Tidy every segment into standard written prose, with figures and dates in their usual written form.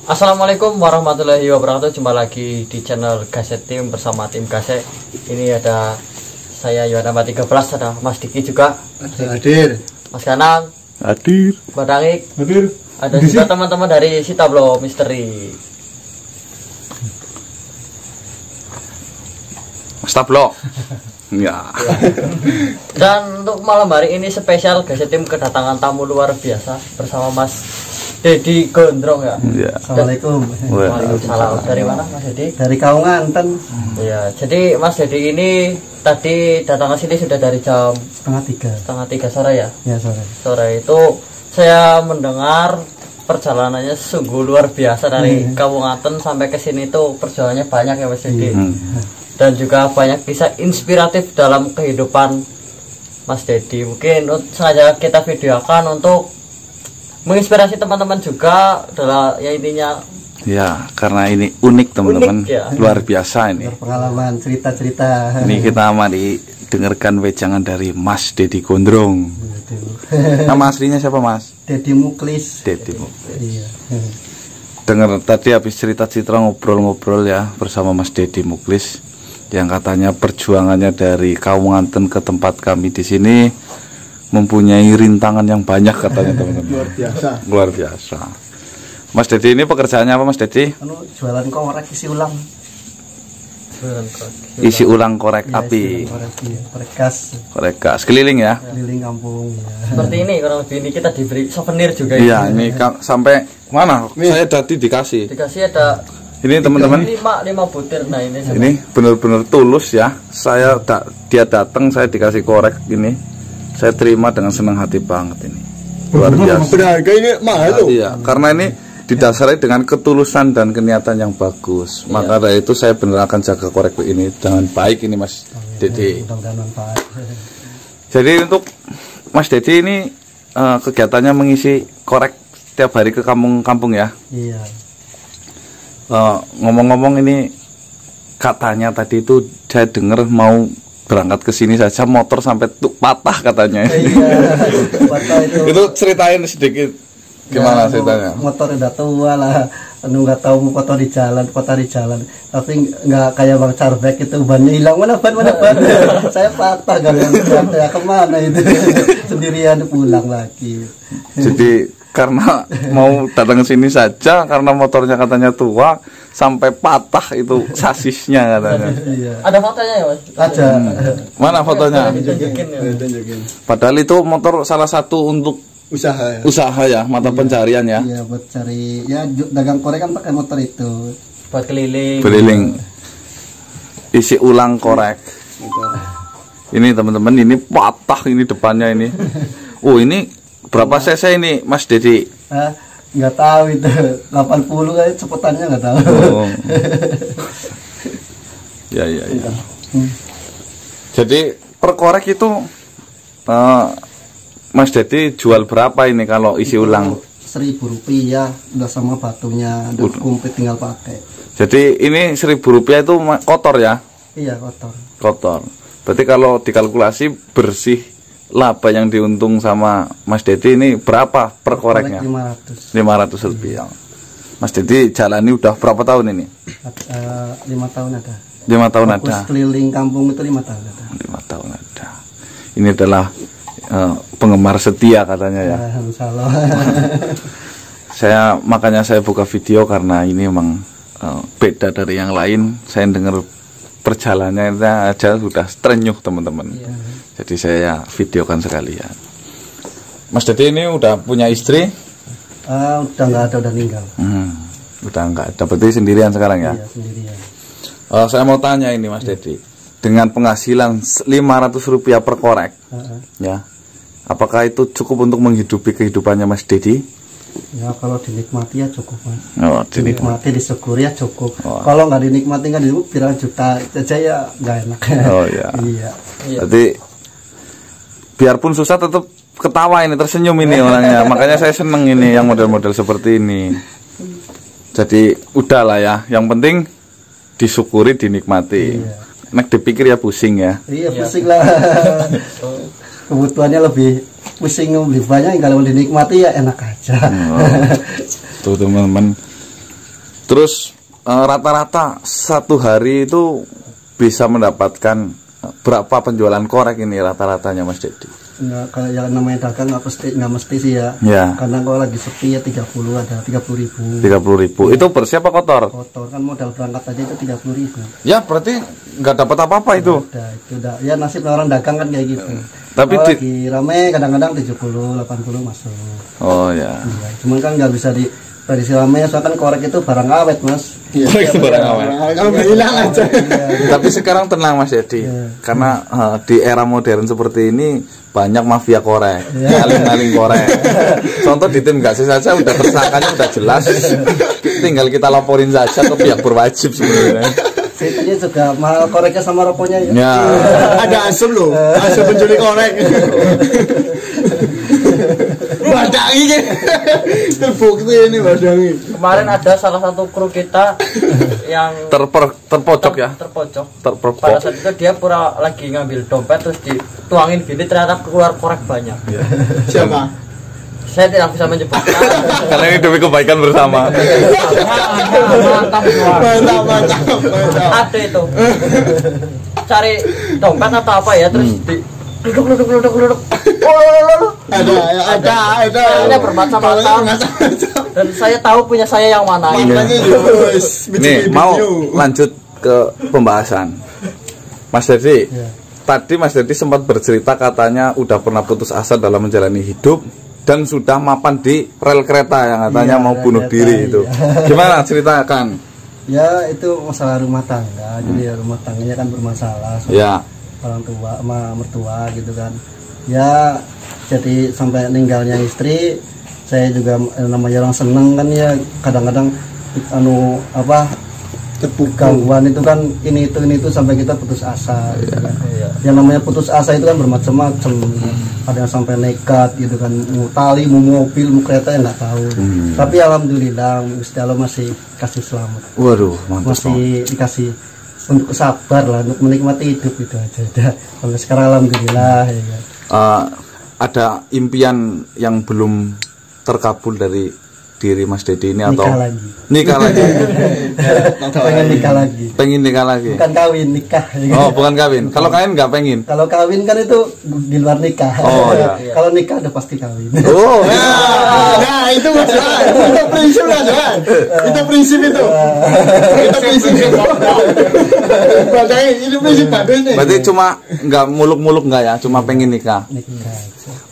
Assalamualaikum warahmatullahi wabarakatuh. Jumpa lagi di channel Gaset Tim bersama tim Gaset. Ini ada saya Yohana 13, ada Mas Diki juga hadir, Mas Kanang hadir, Mbak Dangik hadir, ada juga teman-teman dari Sitablo Misteri. Mas Tablo. Ya. Dan untuk malam hari ini spesial Gaset Tim kedatangan tamu luar biasa bersama Mas Dedi Gondrong ya. Ya. Assalamualaikum. Waalaikumsalam. Dari mana Mas Dedi? Dari Kaunganten. Ya, jadi Mas Dedi ini tadi datang ke sini sudah dari jam setengah 3 3 sore ya. Ya sore. Sore itu saya mendengar perjalanannya sungguh luar biasa dari Kabupaten sampai ke sini tuh perjalanannya banyak ya Mas Dedi. Dan juga banyak kisah inspiratif dalam kehidupan Mas Dedi. Mungkin sengaja kita videokan untuk menginspirasi teman-teman juga adalah ya intinya. Ya, karena ini unik teman-teman, ya. Luar biasa ini. Pengalaman cerita-cerita. Ini kita mari dengarkan wejangan dari Mas Dedi Gondrong. Nama aslinya siapa Mas? Dedi Muklis. Dedi Muklis. Iya. Dengar tadi habis cerita-cerita ngobrol-ngobrol ya bersama Mas Dedi Muklis yang katanya perjuangannya dari Kaunganten ke tempat kami di sini mempunyai rintangan yang banyak katanya teman-teman. Luar biasa. Luar biasa. Mas Dedi ini pekerjaannya apa Mas Dedi? Jualan korek isi ulang. Isi ulang korek Ya, api. korek gas. Korek gas keliling ya. Keliling kampung. Ya. Seperti ini kurang lebih ini kita diberi souvenir juga. Iya, ini sampai mana? Saya tadi dikasih. Dikasih ada Ini teman-teman. 5 butir. Nah ini benar-benar tulus ya. Dia datang saya dikasih korek ini. Saya terima dengan senang hati banget ini. Luar biasa. Berharga ini mahal loh. Iya, karena ini didasari dengan ketulusan dan keniatan yang bagus. Maka dari itu saya benar akan jaga korek ini dengan baik ini Mas Dedi. Mudah-mudahan manfaat. Jadi untuk Mas Dedi ini kegiatannya mengisi korek tiap hari ke kampung-kampung ya. Iya. Ngomong-ngomong ini katanya tadi itu saya dengar mau berangkat ke sini saja motor sampai patah katanya. Iya. Patah itu. Itu ceritain sedikit gimana ceritanya? Motor udah tua lah, nggak tahu mau foto di jalan, tapi nggak kayak Bang Carbek itu bannya hilang, mana ban. Saya patah gak ya kemana itu sendirian pulang lagi. Jadi karena mau datang ke sini saja karena motornya katanya tua sampai patah itu sasisnya katanya. Iya. ada fotonya ya Mas? Ada. Mana fotonya? Ditunjukin ya. Padahal itu motor salah satu untuk usaha ya, mata pencarian ya. Iya, buat cari ya dagang korek kan pakai motor itu. Buat keliling. Beriling. Isi ulang korek. Ini teman-teman ini patah ini depannya ini. Oh, ini berapa cc ini Mas Dedi? Nggak tahu itu 80 kayak cepetannya nggak tahu. Oh. Ya. Jadi per korek itu Mas Dedi jual berapa ini kalau isi ulang? Rp1.000 udah sama batunya, udah komplit tinggal pakai. Jadi ini Rp1.000 itu kotor ya? Iya, kotor. Kotor. Berarti kalau dikalkulasi bersih laba yang diuntung sama Mas Dedi ini berapa per koreknya? 500 rupiah. Mas Dedi jalani udah berapa tahun ini? 5 tahun ada. 5 tahun Fokus ada. keliling kampung itu 5 tahun ada. 5 tahun ada. Ini adalah penggemar setia katanya ya. Salah. Makanya saya buka video karena ini memang beda dari yang lain. Saya dengar perjalanannya aja sudah terenyuh teman-teman. Jadi saya videokan sekalian. Mas Dedi ini udah punya istri? Udah nggak ada, udah meninggal. Udah nggak ada, berarti sendirian sekarang ya? Iya, sendirian. Saya mau tanya ini Mas Dedi, dengan penghasilan Rp500 per korek, ya, apakah itu cukup untuk menghidupi kehidupannya Mas Dedi? Ya kalau dinikmati ya cukup Mas. Oh, dinikmati disyukuri ya cukup. Kalau nggak dinikmati nggak dinikmati berapa juta aja ya nggak enak. Oh iya. Iya. Jadi biarpun susah tetap ketawa ini, tersenyum ini orangnya. Makanya saya seneng ini yang model-model seperti ini. Jadi udahlah ya, yang penting disyukuri, dinikmati. Iya. Nek dipikir ya pusing ya. Iya pusing lah. Kebutuhannya lebih pusing beli banyak, kalau dinikmati ya enak aja. Tuh teman-teman, Terus rata-rata satu hari itu bisa mendapatkan berapa penjualan korek ini rata-ratanya Mas Dedi? Nggak, kalau yang namanya dagang nggak mesti sih ya. Ya. Karena kalau lagi sepi ya 30 ada 30.000. 30.000. Itu bersih apa kotor? Kotor kan modal berangkat aja itu 30.000. Ya berarti nggak dapat apa-apa itu. Itu udah ya nasib orang dagang kan kayak gitu. Tapi kalau lagi rame kadang-kadang 70 80 masuk. Oh ya. Iya, cuman kan nggak bisa di prediksi rame soalnya kan korek itu barang awet Mas. Korek itu barang awet. Kalau nggak hilang aja. Tapi sekarang tenang Mas Dedi, karena di era modern seperti ini banyak mafia korek, maling-maling korek. Contoh di tim gases saja udah tersangkanya udah jelas, tinggal kita laporin saja ke pihak berwajib sebenarnya. Ceritanya juga mahal koreknya sama rokoknya ya. Ya. Ada asap loh, asap penculik korek. Badangi kan, terbukti ini badangi. Kemarin ada salah satu kru kita yang terpojok ya. Terpojok. Terpojok. Pada saat itu dia pura lagi ngambil dompet terus dituangin gini ternyata keluar korek banyak. Siapa? Saya tidak bisa menyebutkan. Karena ini demi kebaikan bersama. Mantap. Ada itu. Cari dompet atau apa ya terus duduk. Ada. Saya bermacam-macam. Dan saya tahu punya saya yang mana. Nih mau lanjut ke pembahasan Mas Dedi. Tadi Mas Dedi sempat bercerita katanya udah pernah putus asa dalam menjalani hidup dan sudah mapan di rel kereta yang katanya mau bunuh diri itu. Gimana ceritakan? Ya itu masalah rumah tangga. Jadi rumah tangganya kan bermasalah. Ya. Orang tua sama mertua gitu kan. Ya jadi sampai meninggalnya istri, saya juga namanya orang seneng kan ya kadang-kadang gangguan itu kan ini itu sampai kita putus asa gitu kan. Yang namanya putus asa itu kan bermacam-macam. Ada yang sampai nekat gitu kan, mau tali, mau mobil, mau kereta ya nggak tahu. Tapi alhamdulillah Gusti Allah masih kasih selamat. Waduh, mantap. Masih dikasih untuk sabar lah, untuk menikmati hidup itu aja. Kalau sekarang alhamdulillah ya. Ada impian yang belum terkabul dari diri Mas Dedi ini atau nikah lagi? Pengen nikah lagi. Bukan kawin, nikah. Oh, bukan kawin. Kalau kawin nggak pengen. Kalau kawin kan itu di luar nikah. Oh ya. Kalau nikah udah pasti kawin. Oh. Nah, itu Mas Johan. Itu prinsip Mas Johan. Itu prinsip itu. Itu prinsip. Badangi, itu prinsip badangi. Berarti cuma nggak muluk-muluk nggak ya? Cuma pengen nikah.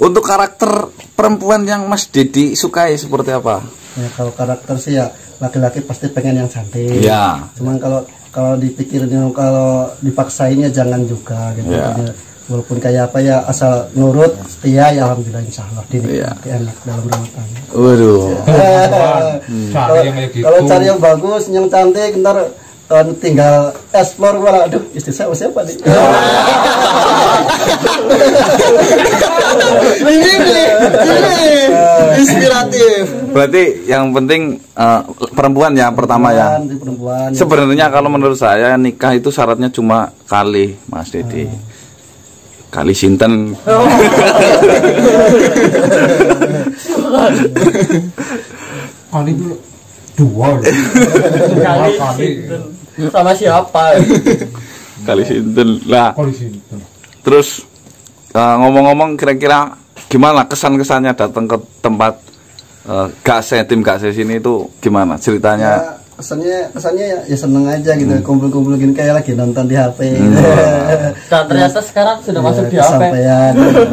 Untuk karakter perempuan yang Mas Dedi sukai seperti apa? Ya, kalau karakter sih ya laki-laki pasti pengen yang cantik. Ya. Cuman kalau dipikirin kalau dipaksainnya jangan juga gitu. Ya. Walaupun kayak apa ya asal nurut setia ya alhamdulillah insyaallah dinikmati enak dalam rumah tangga. Waduh. Kalau cari yang bagus, yang cantik ntar tinggal explore malah aduh istri saya siapa nih. Ini inspiratif. Berarti yang penting perempuan ya pertama ya. Perempuan. Sebenarnya kalau menurut saya nikah itu syaratnya cuma kali Mas Dedi. Kali sinten. Kali dua. Kali sama siapa? Kali sinten lah. Kali sinten. Terus ngomong-ngomong kira-kira gimana kesan-kesannya datang ke tempat tim Gase sini itu gimana ceritanya? Ya, kesannya ya seneng aja gitu, kumpul-kumpul gini kayak lagi nonton di HP. Dan ternyata sekarang sudah masuk di HP.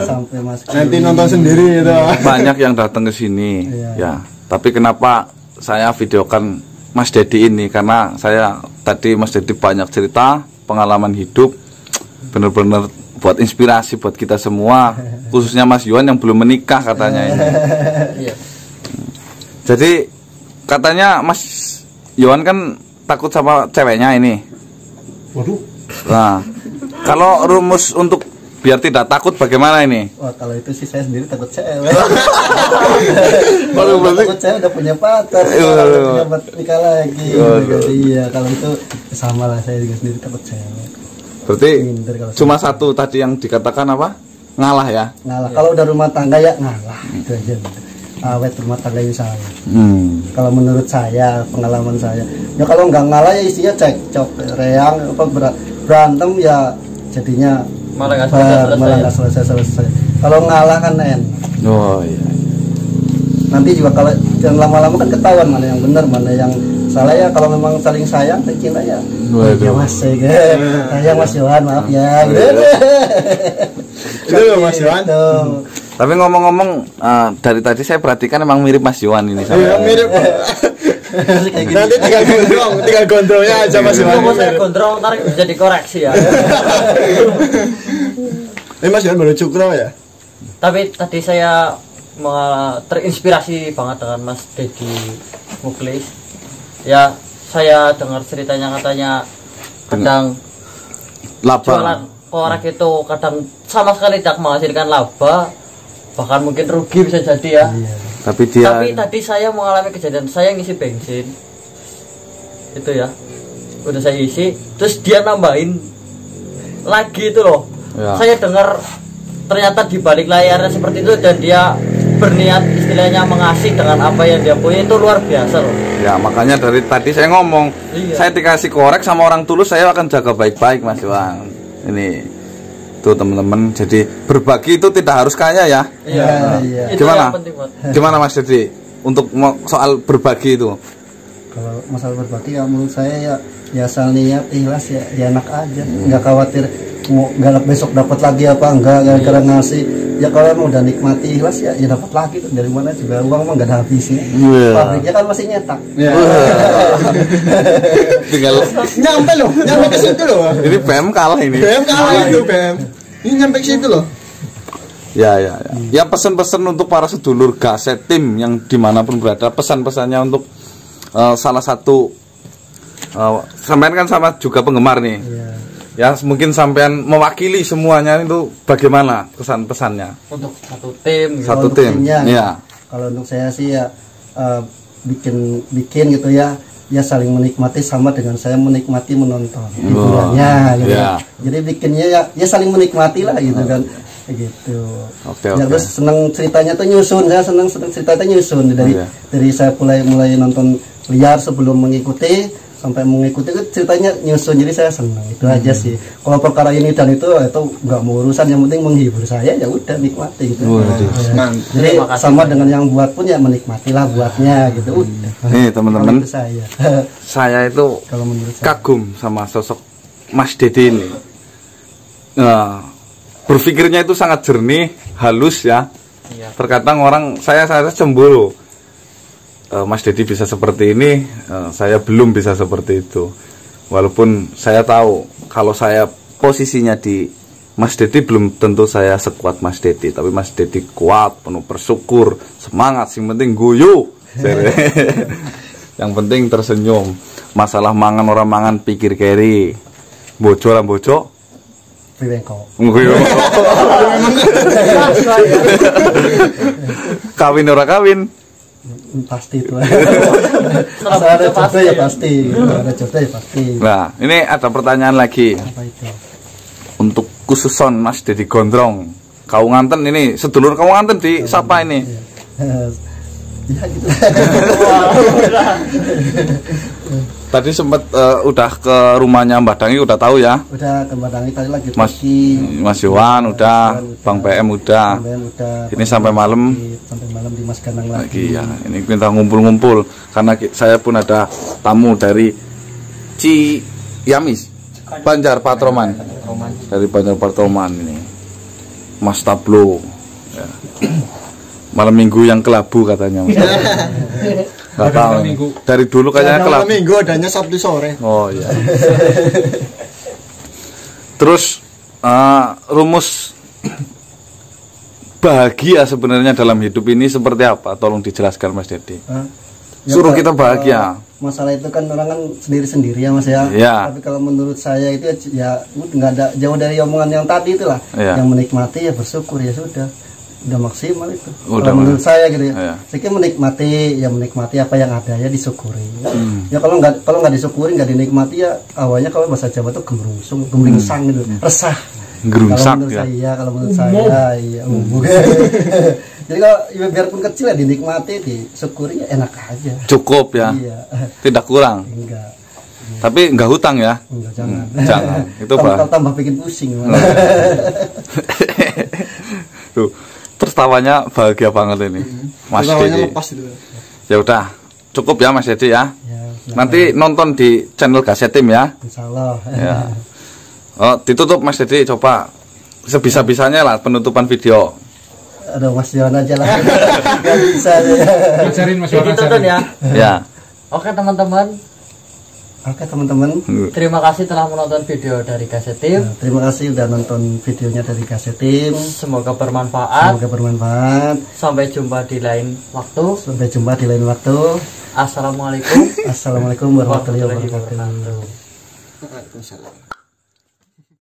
Sampai masuk. Nanti nonton sendiri itu. Banyak yang datang ke sini. Ya. Tapi kenapa saya videokan Mas Dedi ini karena saya tadi Mas Dedi banyak cerita pengalaman hidup, bener-bener buat inspirasi buat kita semua, khususnya Mas Yohan yang belum menikah katanya ini. Jadi katanya Mas Yohan kan takut sama ceweknya ini. Waduh. Nah, kalau rumus untuk biar tidak takut bagaimana ini? Wah, kalau itu sih saya sendiri takut cewek. Kalau takut cewek udah punya pacar, udah punya nikah lagi. Iya, kalau itu sama lah, saya juga sendiri takut cewek. Berarti cuma satu tadi yang dikatakan apa? Ngalah ya? Ngalah. Kalau udah rumah tangga ya ngalah. Itu aja. awet rumah tangganya saya. Kalau menurut saya, pengalaman saya, ya kalau nggak ngalah ya isinya cekcok, reang, apa berantem ya jadinya malah nggak selesai. Kalau ngalah kan enak. Oh iya. Nanti juga kalau yang lama-lama kan ketahuan mana yang benar, mana yang salah ya. Kalau memang saling sayang, cinta ya. Ya Mas, sayang Mas Yohan, maaf ya. Itu Mas Yohan. Tapi ngomong-ngomong, dari tadi saya perhatikan emang mirip Mas Yohan ini. Iya, mirip. Nanti tinggal gondrongnya aja Mas Yohan. Kalau saya gondrong ntar jadi koreksi ya. Ini Mas Yohan baru cukro ya. Tapi tadi saya terinspirasi banget dengan Mas Deddy Muklis. Ya, saya dengar ceritanya katanya kadang jualan korek itu kadang sama sekali tidak menghasilkan laba, bahkan mungkin rugi bisa jadi ya. Tapi tadi saya mengalami kejadian, saya ngisi bensin itu ya, udah saya isi, terus dia nambahin lagi itu loh ya. Saya dengar ternyata di balik layarnya seperti itu, dan dia berniat istilahnya mengasih dengan apa yang dia punya, itu luar biasa loh ya. Makanya dari tadi saya ngomong, saya dikasih korek sama orang Tulus, saya akan jaga baik-baik Mas Yohan. Ini tuh teman-teman, jadi berbagi itu tidak harus kaya ya. Iya. Gimana Mas Deddy untuk soal berbagi itu? Kalau masalah berbagi ya menurut saya ya asal niat ikhlas ya enak aja, nggak khawatir mau nggak besok dapat lagi apa enggak gara-gara ngasih. Ya kalau emang udah nikmati ikhlas ya dapat lagi tuh, dari mana juga uang mah nggak ada habisnya. Pabriknya kan masih nyetak. Tinggal nyampe ke situ loh. Ini PM kalah ini. PM kalah itu PM. Ini nyampe ke situ loh. Ya pesan-pesan untuk para sedulur Gaset tim yang dimanapun berada, pesan-pesannya untuk salah satu sampean kan sama juga penggemar nih. Ya mungkin sampean mewakili semuanya, itu bagaimana pesan-pesannya untuk satu tim gitu. Satu tim ya. Kalau untuk saya sih ya bikin gitu ya saling menikmati sama dengan saya menikmati menonton hiburannya gitu. Jadi bikinnya ya saling menikmati lah gitu kan gitu. Terus seneng ceritanya tuh nyusun, saya seneng ceritanya nyusun dari saya mulai nonton liar sebelum mengikuti sampai mengikuti ceritanya nyusun, jadi saya senang itu aja sih. Kalau perkara ini dan itu nggak mau urusan, yang penting menghibur saya ya udah nikmati gitu. Jadi sama dengan yang buat pun ya menikmatilah buatnya gitu. Nih teman-teman, saya itu kagum sama sosok Mas Deddy ini. Berpikirnya itu sangat jernih, halus ya. Terkadang orang saya cemburu. Mas Deddy bisa seperti ini, saya belum bisa seperti itu. Walaupun saya tahu kalau saya posisinya di Mas Deddy belum tentu saya sekuat Mas Deddy, tapi Mas Deddy kuat, penuh bersyukur, semangat, yang penting guyu. Yang penting tersenyum. Masalah mangan orang mangan pikir keri. Bojo lah bojo. Kawin ora kawin. Pasti itu. Ada jodoh ya pasti. Ada jodoh ya pasti. Nah, ini ada pertanyaan lagi. Apa itu? Untuk khususon Mas Deddy Gondrong, Kaunganten ini, sedulur Kaunganten di siapa ini? Ya gitu. Tadi sempat udah ke rumahnya Mbak Dangi, udah tahu ya? Udah ke Mbak Dangi tadi lagi. Mas Yohan udah, Bang PM udah. Ini sampai malam. Sampai malam di Mas Ganang lagi. Ya, ini kita ngumpul-ngumpul karena saya pun ada tamu dari Ciamis, Banjar Patroman. Dari Banjar Patroman ini. Mas Tablo. Ya. Malam minggu yang kelabu katanya Mas. Gak tahu. Dari dulu kayaknya kelabu. Malam minggu adanya Sabtu sore. Oh iya. Terus rumus bahagia sebenarnya dalam hidup ini seperti apa? Tolong dijelaskan Mas Deddy. Suruh kita bahagia. Masalah itu kan orang kan sendiri-sendiri ya Mas ya. Tapi kalau menurut saya itu ya nggak ada, jauh dari omongan yang tadi itulah. Yang menikmati ya bersyukur ya sudah maksimal itu. Menurut saya gitu ya. Saya menikmati apa yang ada ya disyukuri. Ya kalau nggak disyukuri, nggak dinikmati ya awalnya kalau bahasa Jawa tuh gemringsang gitu, resah. Gerungsak kalau menurut saya iya. Jadi kalau biarpun kecil ya dinikmati, disyukuri ya enak aja. Cukup ya. Iya. Tidak kurang. Enggak. Tapi enggak hutang ya. Enggak, jangan. Jangan. Itu tambah bikin pusing malah. Tuh, tertawanya bahagia banget ini. Mas Dedi. lepas itu. Ya udah, cukup ya Mas Dedi ya. Ya, Nanti nonton di channel Gasetim ya. insyaallah. Ya. Oh, ditutup Mas Dedi, coba sebisa-bisanya lah penutupan video. Aduh, Mas Yon aja lah. Enggak bisa ya. Ajarin Mas Yon, Gitu ajarin. ya. Ya. Oke teman-teman, Oke teman-teman. terima kasih telah menonton video dari Gasetim. Nah, terima kasih udah nonton videonya dari Gasetim. Semoga bermanfaat. Semoga bermanfaat. Sampai jumpa di lain waktu. Sampai jumpa di lain waktu. Assalamualaikum Assalamualaikum warahmatullahi wabarakatuh. wabarakatuh. Waalaikumsalam.